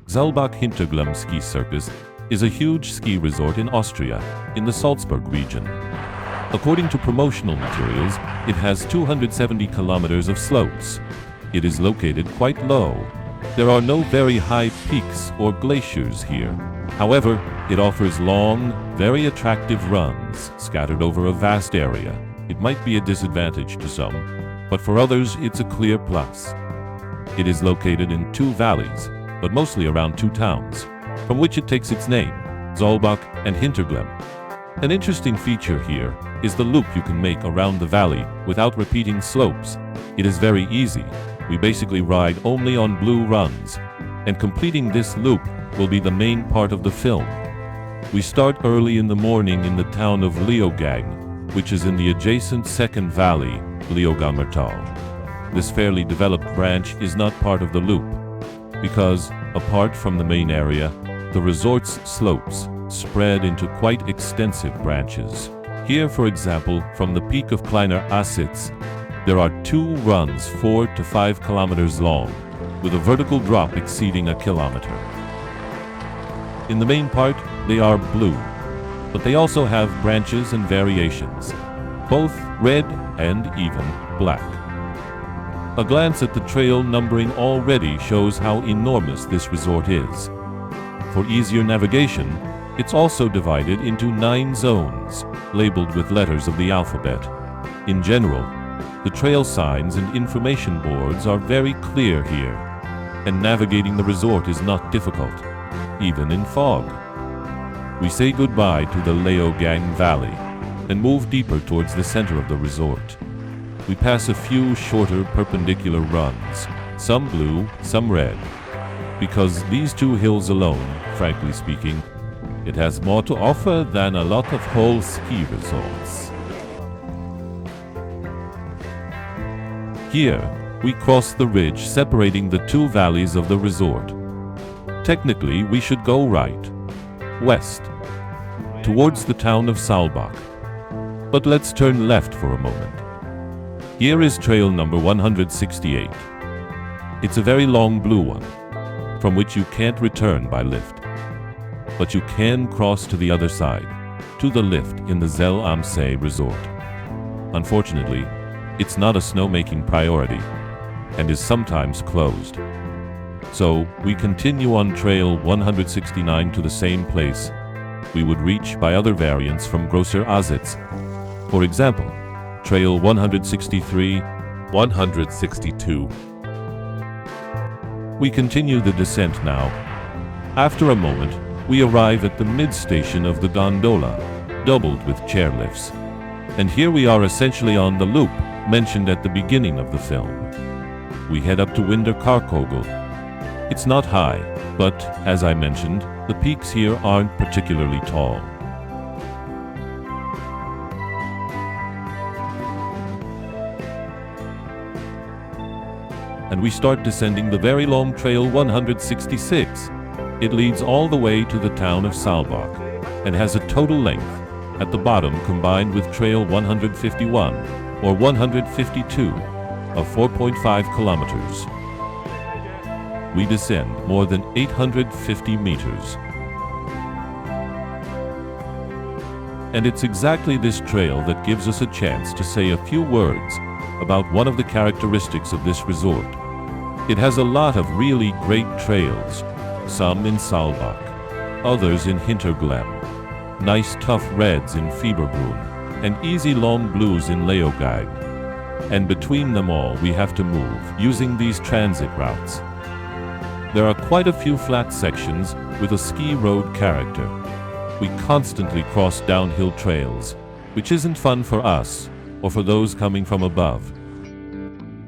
Saalbach Hinterglemm ski circus is a huge ski resort in Austria, in the Salzburg region. According to promotional materials, it has 270 kilometers of slopes. It is located quite low. There are no very high peaks or glaciers here. However, it offers long, very attractive runs scattered over a vast area. It might be a disadvantage to some, but for others it's a clear plus. It is located in two valleys, but mostly around two towns, from which it takes its name, Saalbach and Hinterglemm. An interesting feature here is the loop you can make around the valley without repeating slopes. It is very easy. We basically ride only on blue runs, and completing this loop will be the main part of the film. We start early in the morning in the town of Leogang, which is in the adjacent second valley, Leogang. This fairly developed branch is not part of the loop, because, apart from the main area, the resort's slopes spread into quite extensive branches. Here, for example, from the peak of Kleiner Assitz, there are two runs 4 to 5 kilometers long, with a vertical drop exceeding a kilometer. In the main part, they are blue, but they also have branches and variations, both red and even black. A glance at the trail numbering already shows how enormous this resort is. For easier navigation, it's also divided into 9 zones, labeled with letters of the alphabet. In general, the trail signs and information boards are very clear here, and navigating the resort is not difficult, even in fog. We say goodbye to the Leogang Valley and move deeper towards the center of the resort. We pass a few shorter perpendicular runs, some blue, some red, because these two hills alone, frankly speaking, it has more to offer than a lot of whole ski resorts. Here, we cross the ridge separating the two valleys of the resort. Technically, we should go right, west, towards the town of Saalbach. But let's turn left for a moment. Here is trail number 168. It's a very long blue one, from which you can't return by lift. But you can cross to the other side, to the lift in the Zell am See resort. Unfortunately, it's not a snowmaking priority, and is sometimes closed. So, we continue on trail 169 to the same place we would reach by other variants from Grosser Assitz. For example, trail 163, 162. We continue the descent now. After a moment, we arrive at the mid-station of the gondola, doubled with chairlifts. And here we are essentially on the loop mentioned at the beginning of the film. We head up to Winterkarkogel. It's not high, but, as I mentioned, the peaks here aren't particularly tall. And we start descending the very long trail 166. It leads all the way to the town of Saalbach, and has a total length, at the bottom combined with trail 151, or 152, of 4.5 kilometers. We descend more than 850 meters. And it's exactly this trail that gives us a chance to say a few words about one of the characteristics of this resort. It has a lot of really great trails, some in Saalbach, others in Hinterglemm, nice tough reds in Fieberbrunn, and easy long blues in Leogang. And between them all we have to move using these transit routes. There are quite a few flat sections with a ski road character. We constantly cross downhill trails, which isn't fun for us or for those coming from above.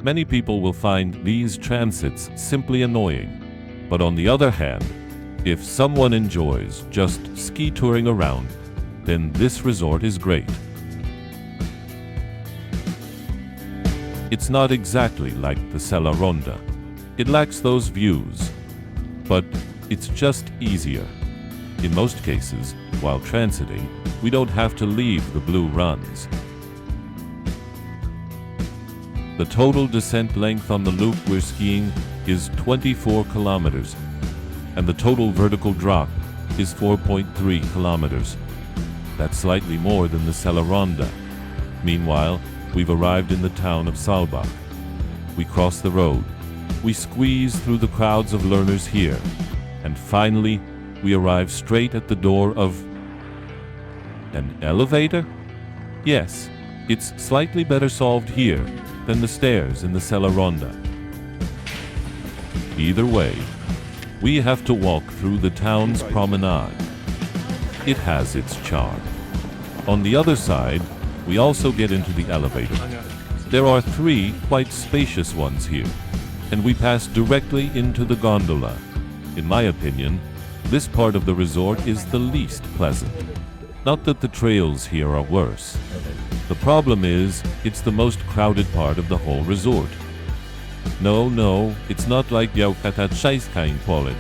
Many people will find these transits simply annoying, but on the other hand, if someone enjoys just ski touring around, then this resort is great. It's not exactly like the Sella Ronda. It lacks those views, but it's just easier. In most cases, while transiting, we don't have to leave the blue runs. The total descent length on the loop we're skiing is 24 kilometers. and the total vertical drop is 4.3 kilometers. That's slightly more than the Sella Ronda. Meanwhile, we've arrived in the town of Saalbach. We cross the road. We squeeze through the crowds of learners here. And finally, we arrive straight at the door of an elevator? Yes, it's slightly better solved here than the stairs in the Sella Ronda. Either way, we have to walk through the town's promenade. It has its charm. On the other side, we also get into the elevator. There are 3 quite spacious ones here, and we pass directly into the gondola. In my opinion, this part of the resort is the least pleasant. Not that the trails here are worse. The problem is, it's the most crowded part of the whole resort. No, it's not like Leogang in Poland.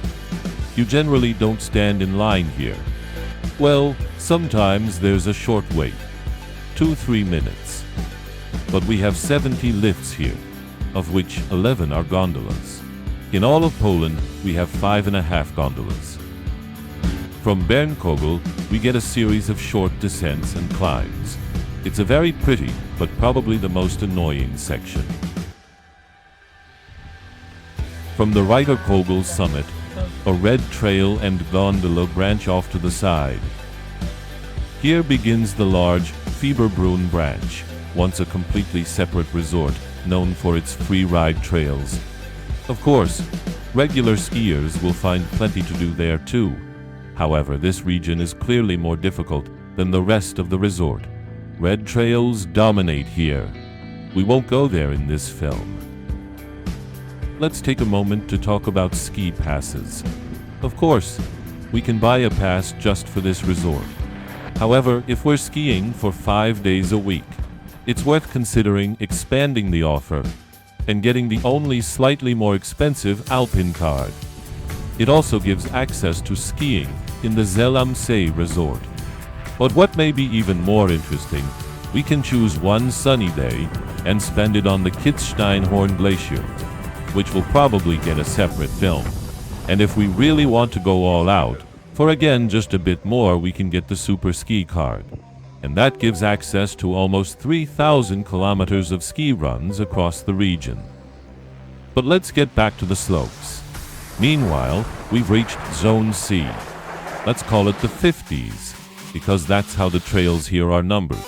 You generally don't stand in line here. Well, sometimes there's a short wait, 2-3 minutes. But we have 70 lifts here, of which 11 are gondolas. In all of Poland, we have 5.5 gondolas. From Bernkogel, we get a series of short descents and climbs. It's a very pretty, but probably the most annoying section. From the Reiterkogel summit, a red trail and gondola branch off to the side. Here begins the large Fieberbrunn branch, once a completely separate resort known for its free ride trails. Of course, regular skiers will find plenty to do there too. However, this region is clearly more difficult than the rest of the resort. Red trails dominate here. We won't go there in this film. Let's take a moment to talk about ski passes. Of course, we can buy a pass just for this resort. However, if we're skiing for 5 days a week, it's worth considering expanding the offer and getting the only slightly more expensive Alpine card. It also gives access to skiing in the Zell am See resort. But what may be even more interesting, we can choose one sunny day and spend it on the Kitzsteinhorn Glacier, which will probably get a separate film. And if we really want to go all out, for again just a bit more, we can get the Super Ski card. And that gives access to almost 3,000 kilometers of ski runs across the region. But let's get back to the slopes. Meanwhile, we've reached Zone C. Let's call it the 50s, because that's how the trails here are numbered.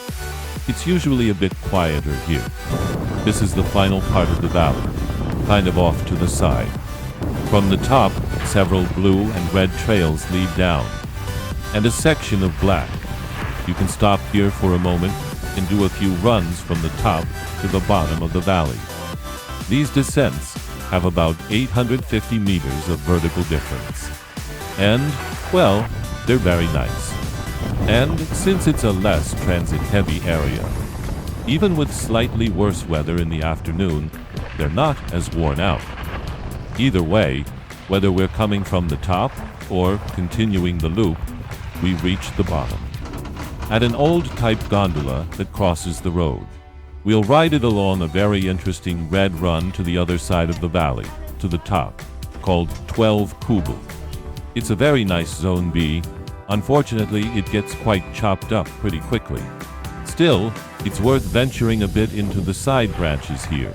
It's usually a bit quieter here. This is the final part of the valley, kind of off to the side. From the top, several blue and red trails lead down, and a section of black. You can stop here for a moment and do a few runs from the top to the bottom of the valley. These descents have about 850 meters of vertical difference. And, well, they're very nice. And since it's a less transit-heavy area, even with slightly worse weather in the afternoon, they're not as worn out. Either way, whether we're coming from the top or continuing the loop, we reach the bottom. At an old-type gondola that crosses the road. We'll ride it along a very interesting red run to the other side of the valley, to the top, called 12 Kugel. It's a very nice Zone B. Unfortunately, it gets quite chopped up pretty quickly. Still, it's worth venturing a bit into the side branches here.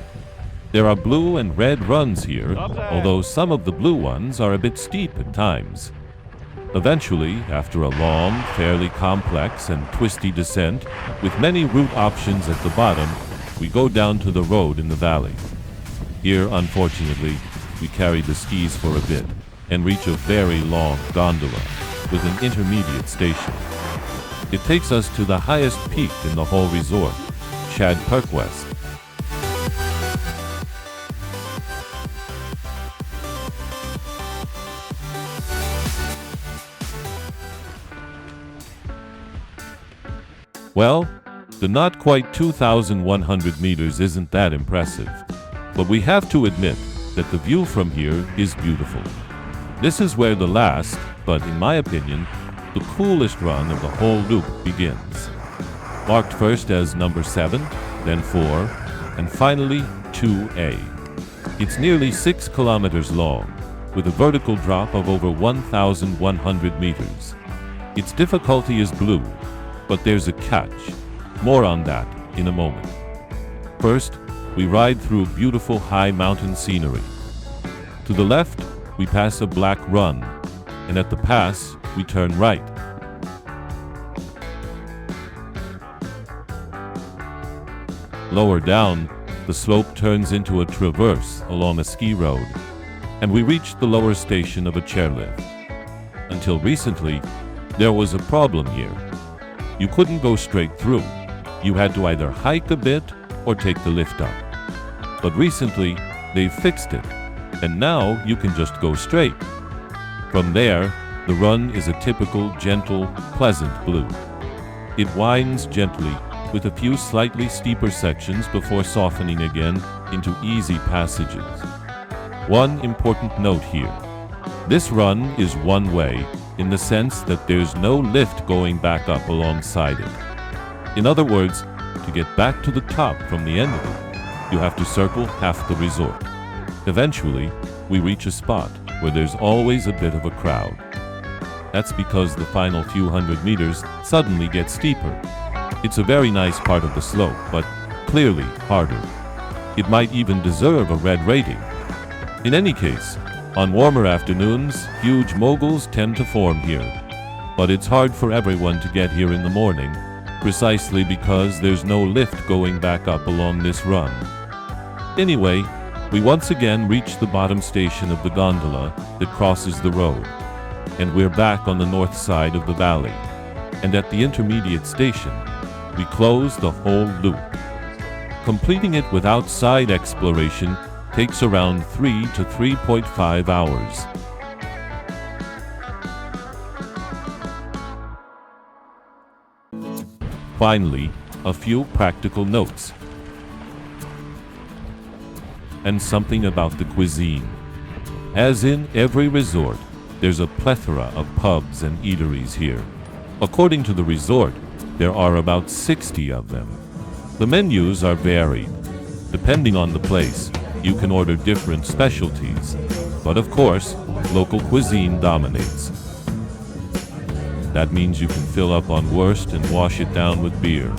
There are blue and red runs here, although some of the blue ones are a bit steep at times. Eventually, after a long, fairly complex and twisty descent, with many route options at the bottom, we go down to the road in the valley. Here, unfortunately, we carry the skis for a bit and reach a very long gondola with an intermediate station. It takes us to the highest peak in the whole resort, Shad Perkwest. Well, the not quite 2,100 meters isn't that impressive, but we have to admit that the view from here is beautiful. This is where the last, but in my opinion, the coolest run of the whole loop begins. Marked first as number 7, then 4, and finally 2A. It's nearly 6 kilometers long, with a vertical drop of over 1,100 meters. Its difficulty is blue, but there's a catch. More on that in a moment. First, we ride through beautiful high mountain scenery. To the left, we pass a black run, and at the pass, we turn right. Lower down, the slope turns into a traverse along a ski road, and we reach the lower station of a chairlift. Until recently, there was a problem here. You couldn't go straight through. You had to either hike a bit or take the lift up. But recently, they've fixed it, and now you can just go straight. From there, the run is a typical, gentle, pleasant blue. It winds gently with a few slightly steeper sections before softening again into easy passages. One important note here. This run is one way in the sense that there's no lift going back up alongside it. In other words, to get back to the top from the end of it, you have to circle half the resort. Eventually, we reach a spot where there's always a bit of a crowd. That's because the final few hundred meters suddenly get steeper. It's a very nice part of the slope, but clearly harder. It might even deserve a red rating. In any case, on warmer afternoons, huge moguls tend to form here. But it's hard for everyone to get here in the morning, precisely because there's no lift going back up along this run. Anyway, we once again reach the bottom station of the gondola that crosses the road, and we're back on the north side of the valley. And at the intermediate station, we close the whole loop. Completing it without side exploration takes around 3 to 3.5 hours. Finally, a few practical notes. And something about the cuisine. As in every resort, there's a plethora of pubs and eateries here. According to the resort, there are about 60 of them. The menus are varied. Depending on the place, you can order different specialties, but of course, local cuisine dominates. That means you can fill up on wurst and wash it down with beer.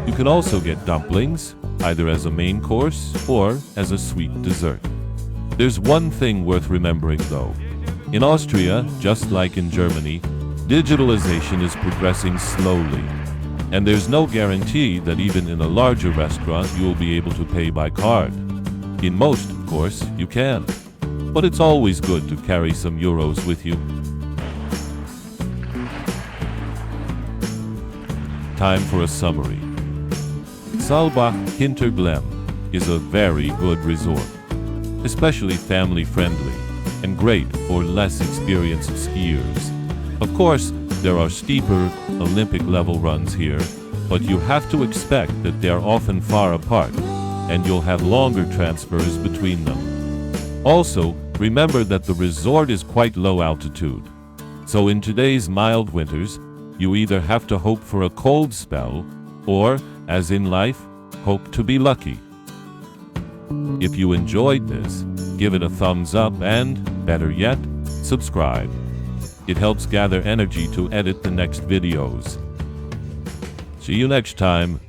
You can also get dumplings, either as a main course or as a sweet dessert. There's one thing worth remembering though. In Austria, just like in Germany, digitalization is progressing slowly, and there's no guarantee that even in a larger restaurant you'll be able to pay by card. In most, of course, you can, but it's always good to carry some euros with you. Time for a summary. Saalbach Hinterglemm is a very good resort, especially family-friendly and great for less experienced skiers. Of course, there are steeper Olympic-level runs here, but you have to expect that they're often far apart, and you'll have longer transfers between them. Also, remember that the resort is quite low altitude, so in today's mild winters, you either have to hope for a cold spell, or, as in life, hope to be lucky. If you enjoyed this, give it a thumbs up and, better yet, subscribe. It helps gather energy to edit the next videos. See you next time.